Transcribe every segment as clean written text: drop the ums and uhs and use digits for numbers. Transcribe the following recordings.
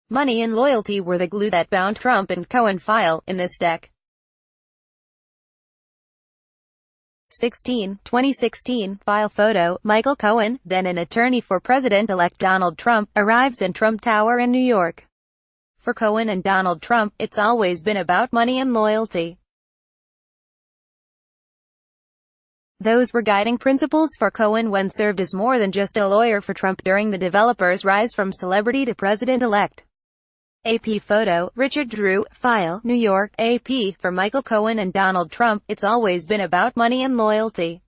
Money and loyalty were the glue that bound Trump and Cohen. File in this deck. 2016 file photo. Michael Cohen, then an attorney for President-elect Donald Trump, arrives in Trump Tower in New York. For Cohen and Donald Trump, it's always been about money and loyalty. Those were guiding principles for Cohen when served as more than just a lawyer for Trump during the developer's rise from celebrity to president-elect. AP photo. Richard Drew, file, New York. AP. For Michael Cohen and Donald Trump, it's always been about money and loyalty.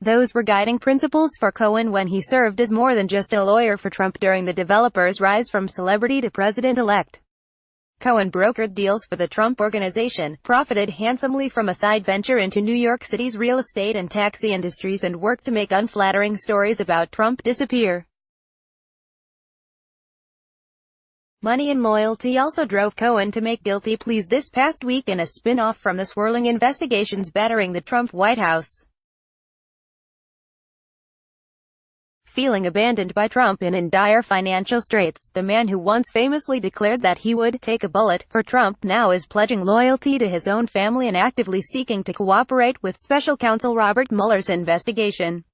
Those were guiding principles for Cohen when he served as more than just a lawyer for Trump during the developer's rise from celebrity to president-elect. Cohen brokered deals for the Trump Organization, profited handsomely from a side venture into New York City's real estate and taxi industries, and worked to make unflattering stories about Trump disappear. Money and loyalty also drove Cohen to make guilty pleas this past week in a spin-off from the swirling investigations battering the Trump White House. Feeling abandoned by Trump and in dire financial straits, the man who once famously declared that he would take a bullet for Trump now is pledging loyalty to his own family and actively seeking to cooperate with special counsel Robert Mueller's investigation.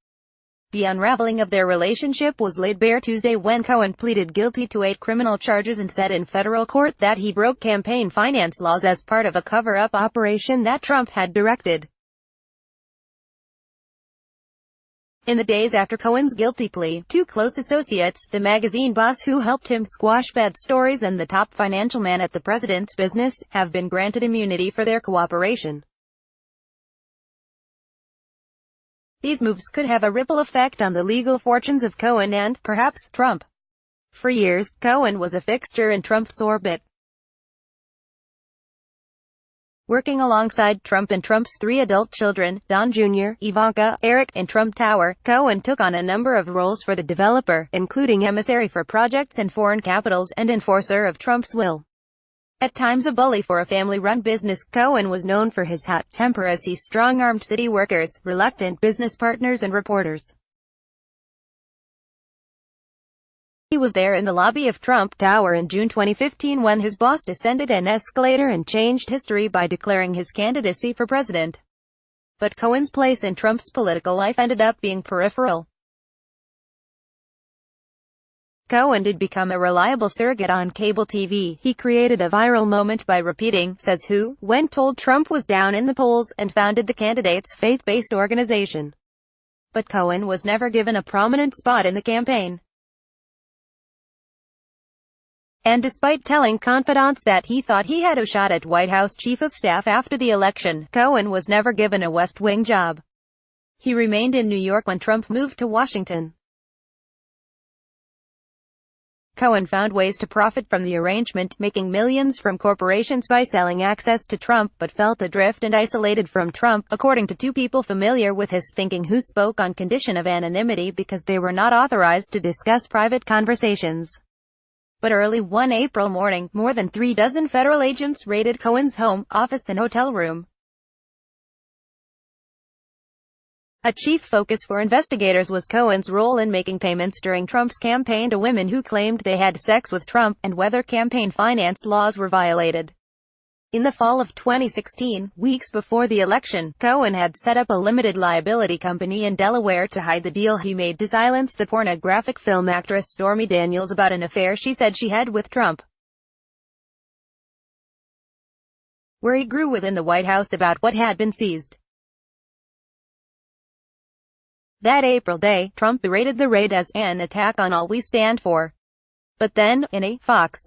The unraveling of their relationship was laid bare Tuesday when Cohen pleaded guilty to 8 criminal charges and said in federal court that he broke campaign finance laws as part of a cover-up operation that Trump had directed. In the days after Cohen's guilty plea, 2 close associates, the magazine boss who helped him squash bad stories and the top financial man at the president's business, have been granted immunity for their cooperation. These moves could have a ripple effect on the legal fortunes of Cohen and, perhaps, Trump. For years, Cohen was a fixture in Trump's orbit. Working alongside Trump and Trump's 3 adult children, Don Jr., Ivanka, Eric, in Trump Tower, Cohen took on a number of roles for the developer, including emissary for projects in foreign capitals and enforcer of Trump's will. At times a bully for a family-run business, Cohen was known for his hot temper as he strong-armed city workers, reluctant business partners and reporters. He was there in the lobby of Trump Tower in June 2015 when his boss descended an escalator and changed history by declaring his candidacy for president. But Cohen's place in Trump's political life ended up being peripheral. Cohen did become a reliable surrogate on cable TV. He created a viral moment by repeating, "says who," when told Trump was down in the polls, and founded the candidate's faith-based organization. But Cohen was never given a prominent spot in the campaign. And despite telling confidants that he thought he had a shot at White House Chief of Staff after the election, Cohen was never given a West Wing job. He remained in New York when Trump moved to Washington. Cohen found ways to profit from the arrangement, making millions from corporations by selling access to Trump, but felt adrift and isolated from Trump, according to 2 people familiar with his thinking who spoke on condition of anonymity because they were not authorized to discuss private conversations. But early one April morning, more than 3 dozen federal agents raided Cohen's home, office and hotel room. A chief focus for investigators was Cohen's role in making payments during Trump's campaign to women who claimed they had sex with Trump, and whether campaign finance laws were violated. In the fall of 2016, weeks before the election, Cohen had set up a limited liability company in Delaware to hide the deal he made to silence the pornographic film actress Stormy Daniels about an affair she said she had with Trump, where he grew within the White House about what had been seized. That April day, Trump berated the raid as an attack on all we stand for. But then, in a Fox,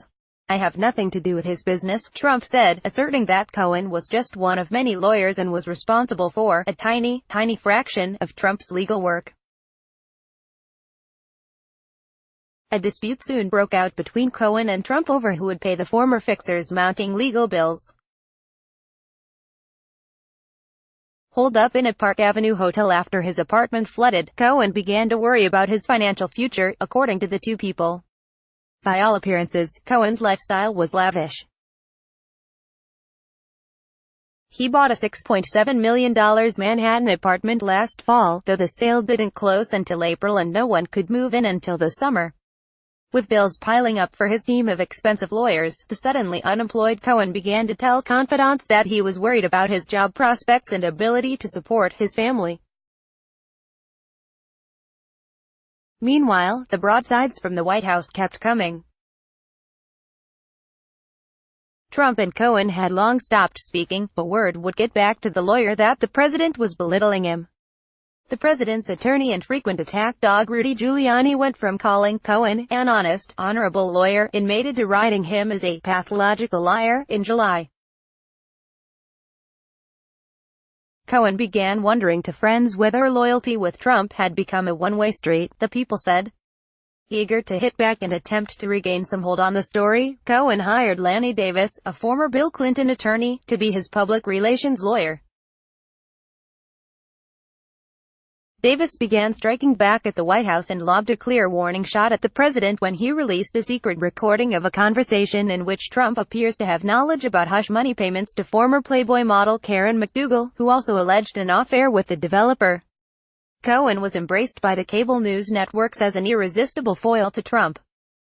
"I have nothing to do with his business," Trump said, asserting that Cohen was just one of many lawyers and was responsible for a tiny fraction of Trump's legal work. A dispute soon broke out between Cohen and Trump over who would pay the former fixer's mounting legal bills. Holed up in a Park Avenue hotel after his apartment flooded, Cohen began to worry about his financial future, according to the 2 people. By all appearances, Cohen's lifestyle was lavish. He bought a $6.7 million Manhattan apartment last fall, though the sale didn't close until April and no one could move in until the summer. With bills piling up for his team of expensive lawyers, the suddenly unemployed Cohen began to tell confidants that he was worried about his job prospects and ability to support his family. Meanwhile, the broadsides from the White House kept coming. Trump and Cohen had long stopped speaking, but word would get back to the lawyer that the president was belittling him. The president's attorney and frequent attack dog Rudy Giuliani went from calling Cohen an honest, honorable lawyer in May to deriding him as a pathological liar in July. Cohen began wondering to friends whether loyalty with Trump had become a one-way street, the People said. Eager to hit back and attempt to regain some hold on the story, Cohen hired Lanny Davis, a former Bill Clinton attorney, to be his public relations lawyer. Davis began striking back at the White House and lobbed a clear warning shot at the president when he released a secret recording of a conversation in which Trump appears to have knowledge about hush money payments to former Playboy model Karen McDougal, who also alleged an affair with the developer. Cohen was embraced by the cable news networks as an irresistible foil to Trump.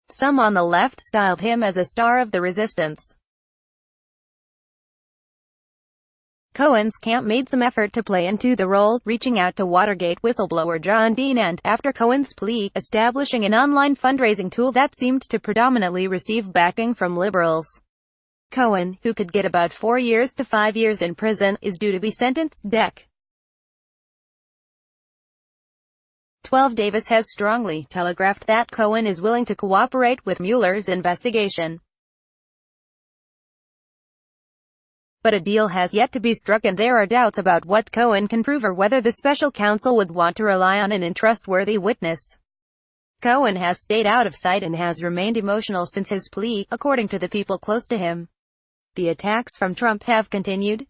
Some on the left styled him as a star of the resistance. Cohen's camp made some effort to play into the role, reaching out to Watergate whistleblower John Dean and, after Cohen's plea, establishing an online fundraising tool that seemed to predominantly receive backing from liberals. Cohen, who could get about 4 years to 5 years in prison, is due to be sentenced Dec. 12 Davis has strongly telegraphed that Cohen is willing to cooperate with Mueller's investigation. But a deal has yet to be struck and there are doubts about what Cohen can prove or whether the special counsel would want to rely on an untrustworthy witness. Cohen has stayed out of sight and has remained emotional since his plea, according to the people close to him. The attacks from Trump have continued.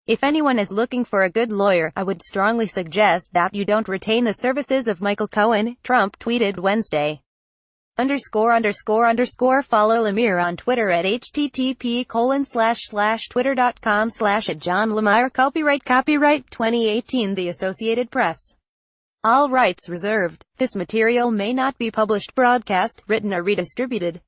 If anyone is looking for a good lawyer, I would strongly suggest that you don't retain the services of Michael Cohen, Trump tweeted Wednesday. ____ follow Lemire on Twitter at http://twitter.com/@JohnLemire. Copyright 2018 The Associated Press. All rights reserved. This material may not be published, broadcast, written or redistributed.